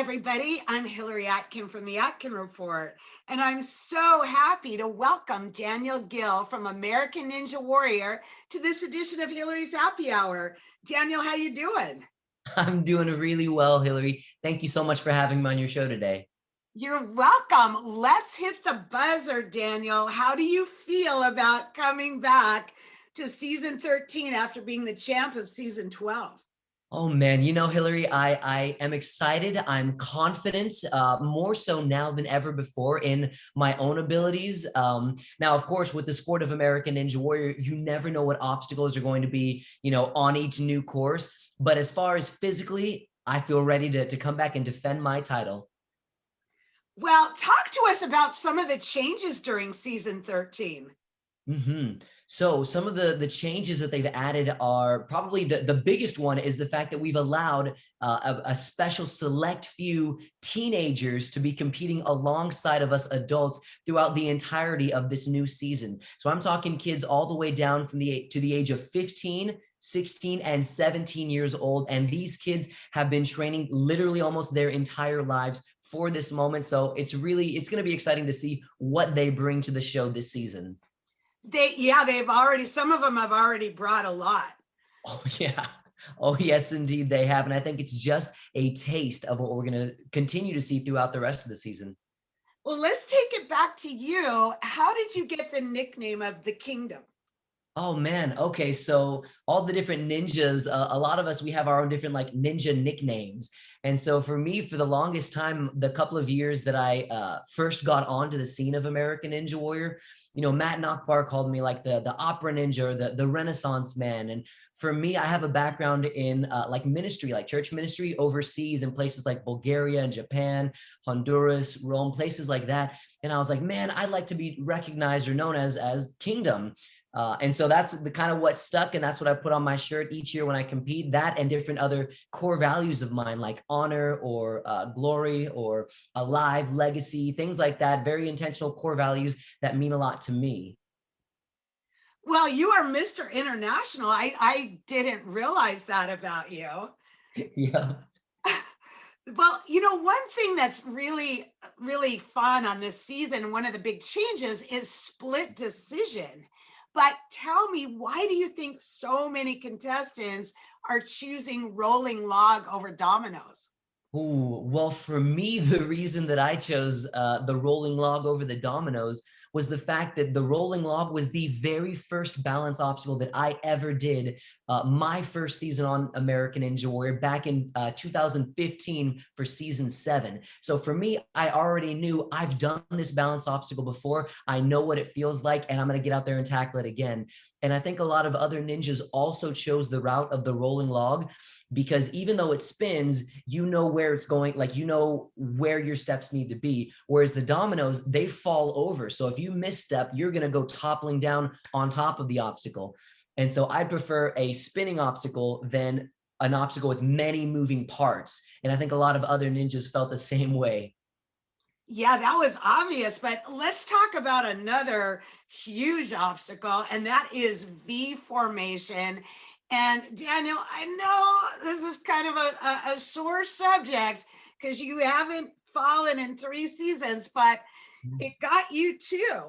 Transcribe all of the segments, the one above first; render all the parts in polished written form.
everybody. I'm Hillary Atkin from the Atkin Report, and I'm so happy to welcome Daniel Gill from American Ninja Warrior to this edition of Hillary's Happy Hour. Daniel, how you doing? I'm doing really well, Hillary. Thank you so much for having me on your show today. You're welcome. Let's hit the buzzer, Daniel. How do you feel about coming back to season 13 after being the champ of season 12? Oh man, Hillary, I am excited. I'm confident, more so now than ever before in my own abilities. Now, of course, with the sport of American Ninja Warrior, you never know what obstacles are going to be, on each new course. But as far as physically, I feel ready to come back and defend my title. Well, talk to us about some of the changes during season 13. So some of the changes that they've added are probably the biggest one is the fact that we've allowed a special select few teenagers to be competing alongside of us adults throughout the entirety of this new season. So I'm talking kids all the way down from to the age of 15, 16, and 17 years old. And these kids have been training literally almost their entire lives for this moment. So it's going to be exciting to see what they bring to the show this season. Some of them have already brought a lot. Oh, yeah. Oh, yes, indeed they have. And I think it's just a taste of what we're going to continue to see throughout the rest of the season. Well, let's take it back to you. How did you get the nickname of the Kingdom? Oh man. Okay. So all the different ninjas, a lot of us, we have our own different like ninja nicknames. And so for me, for the longest time, the couple of years that I first got onto the scene of American Ninja Warrior, Matt Nakbar called me like the opera ninja or the Renaissance man. And for me, I have a background in like ministry, like church ministry overseas in places like Bulgaria and Japan, Honduras, Rome, places like that. And I was like, man, I'd like to be recognized or known as Kingdom. And so that's the kind of what stuck, and that's what I put on my shirt each year when I compete. That and different other core values of mine, like honor or glory or alive, legacy, things like that. Very intentional core values that mean a lot to me. Well, you are Mr. International. I didn't realize that about you. Yeah. Well, one thing that's really, really fun on this season, one of the big changes is split decision. But tell me, why do you think so many contestants are choosing rolling log over dominoes? Ooh, well, for me, the reason that I chose the rolling log over the dominoes was the fact that the rolling log was the very first balance obstacle that I ever did my first season on American Ninja Warrior back in 2015 for season 7. So for me, I already knew I've done this balance obstacle before. I know what it feels like, and I'm going to get out there and tackle it again. And I think a lot of other ninjas also chose the route of the rolling log because even though it spins, you know where it's going, like you know where your steps need to be. Whereas the dominoes, they fall over. So if you misstep, you're going to go toppling down on top of the obstacle. And so I prefer a spinning obstacle than an obstacle with many moving parts. And I think a lot of other ninjas felt the same way. Yeah, that was obvious, but let's talk about another huge obstacle, and that is V formation. And Daniel, I know this is kind of a sore subject because you haven't fallen in 3 seasons, but it got you too.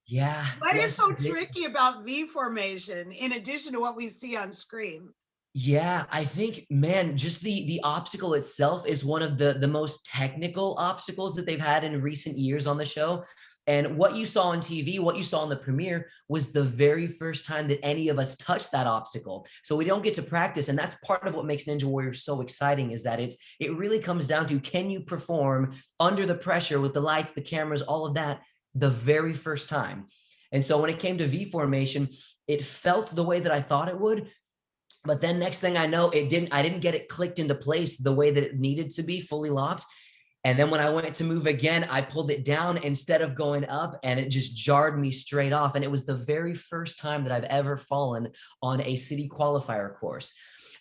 Yeah. What is Yes. so tricky about V formation in addition to what we see on screen? Yeah, I think, man, just the obstacle itself is one of the most technical obstacles that they've had in recent years on the show. And what you saw on TV, what you saw in the premiere was the very first time that any of us touched that obstacle. So we don't get to practice. And that's part of what makes Ninja Warrior so exciting is that it really comes down to, can you perform under the pressure with the lights, the cameras, all of that the very first time? And so when it came to V formation, it felt the way that I thought it would. But then next thing I know, I didn't get it clicked into place the way that it needed to be fully locked. And then when I went to move again, I pulled it down instead of going up, and it just jarred me straight off. And it was the very first time that I've ever fallen on a city qualifier course.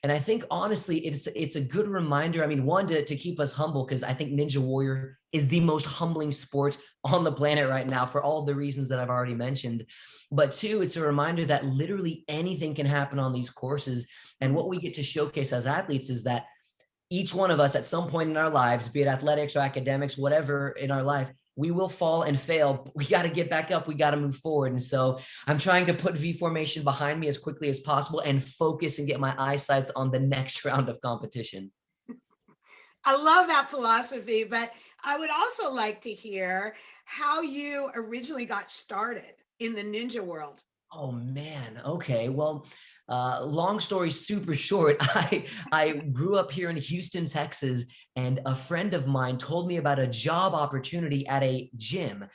And I think, honestly, it's a good reminder. I mean, one, to keep us humble, because I think Ninja Warrior is the most humbling sport on the planet right now for all the reasons that I've already mentioned. But two, it's a reminder that literally anything can happen on these courses. And what we get to showcase as athletes is that each one of us at some point in our lives, be it athletics or academics, whatever in our life, we will fall and fail. We got to get back up. We got to move forward. And so I'm trying to put V formation behind me as quickly as possible and focus and get my eyesights on the next round of competition. I love that philosophy, but I would also like to hear how you originally got started in the ninja world. Oh man. Okay. Well, long story super short, I grew up here in Houston, Texas, and a friend of mine told me about a job opportunity at a gym.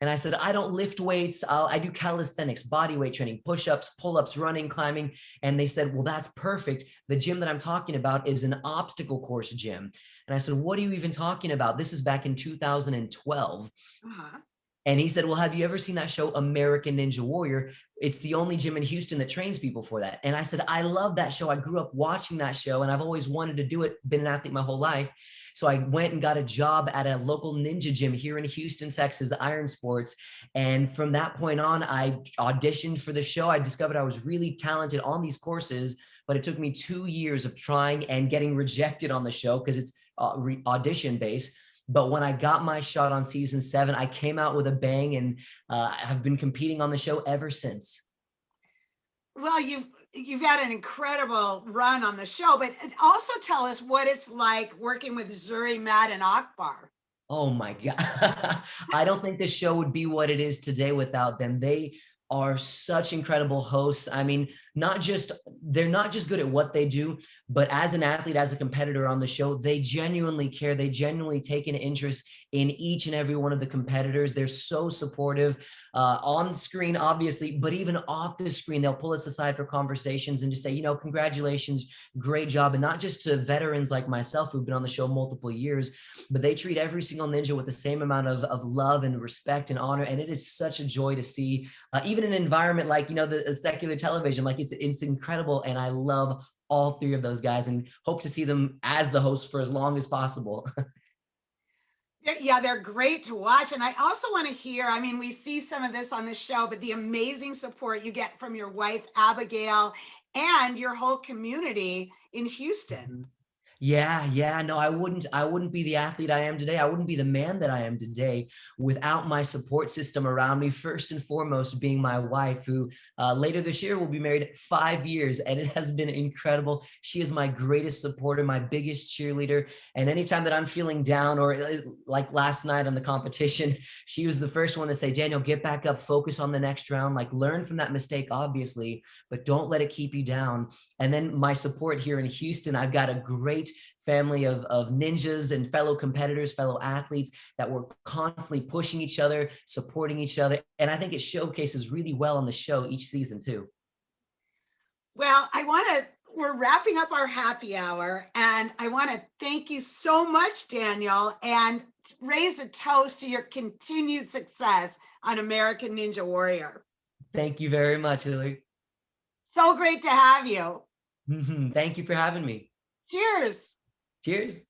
And I said, I don't lift weights. I do calisthenics, body weight training, push-ups, pull-ups, running, climbing. And they said, well, that's perfect. The gym that I'm talking about is an obstacle course gym. And I said, what are you even talking about? This is back in 2012. Uh-huh. And he said, well, have you ever seen that show, American Ninja Warrior? It's the only gym in Houston that trains people for that. And I said, I love that show. I grew up watching that show and I've always wanted to do it, been an athlete my whole life. So I went and got a job at a local ninja gym here in Houston, Texas, Iron Sports. And from that point on, I auditioned for the show. I discovered I was really talented on these courses, but it took me 2 years of trying and getting rejected on the show because it's audition based. But when I got my shot on season 7, I came out with a bang and have been competing on the show ever since. Well, you've had an incredible run on the show, but also tell us what it's like working with Zuri, Matt, and Akbar. Oh my God. I don't think this show would be what it is today without them. They are such incredible hosts. I mean, they're not just good at what they do, but as an athlete, as a competitor on the show, they genuinely care. They genuinely take an interest in each and every one of the competitors. They're so supportive on screen, obviously, but even off the screen, they'll pull us aside for conversations and just say, congratulations, great job. And not just to veterans like myself who've been on the show multiple years, but they treat every single ninja with the same amount of love and respect and honor. And it is such a joy to see, even an environment like, the secular television, like it's incredible. And I love all 3 of those guys and hope to see them as the host for as long as possible. Yeah, they're great to watch. And I also want to hear, I mean, we see some of this on the show, but the amazing support you get from your wife, Abigail, and your whole community in Houston. Yeah. No, I wouldn't be the athlete I am today. I wouldn't be the man that I am today without my support system around me. First and foremost, being my wife, who later this year will be married 5 years, and it has been incredible. She is my greatest supporter, my biggest cheerleader. And anytime that I'm feeling down, or like last night on the competition, she was the first one to say, Daniel, get back up, focus on the next round, like learn from that mistake, obviously, but don't let it keep you down. And then my support here in Houston, I've got a great family of ninjas and fellow competitors, fellow athletes that were constantly pushing each other, supporting each other. And I think it showcases really well on the show each season too. Well, we're wrapping up our happy hour, and I want to thank you so much, Daniel, and raise a toast to your continued success on American Ninja Warrior. Thank you very much, Hillary. So great to have you. Thank you for having me. Cheers. Cheers.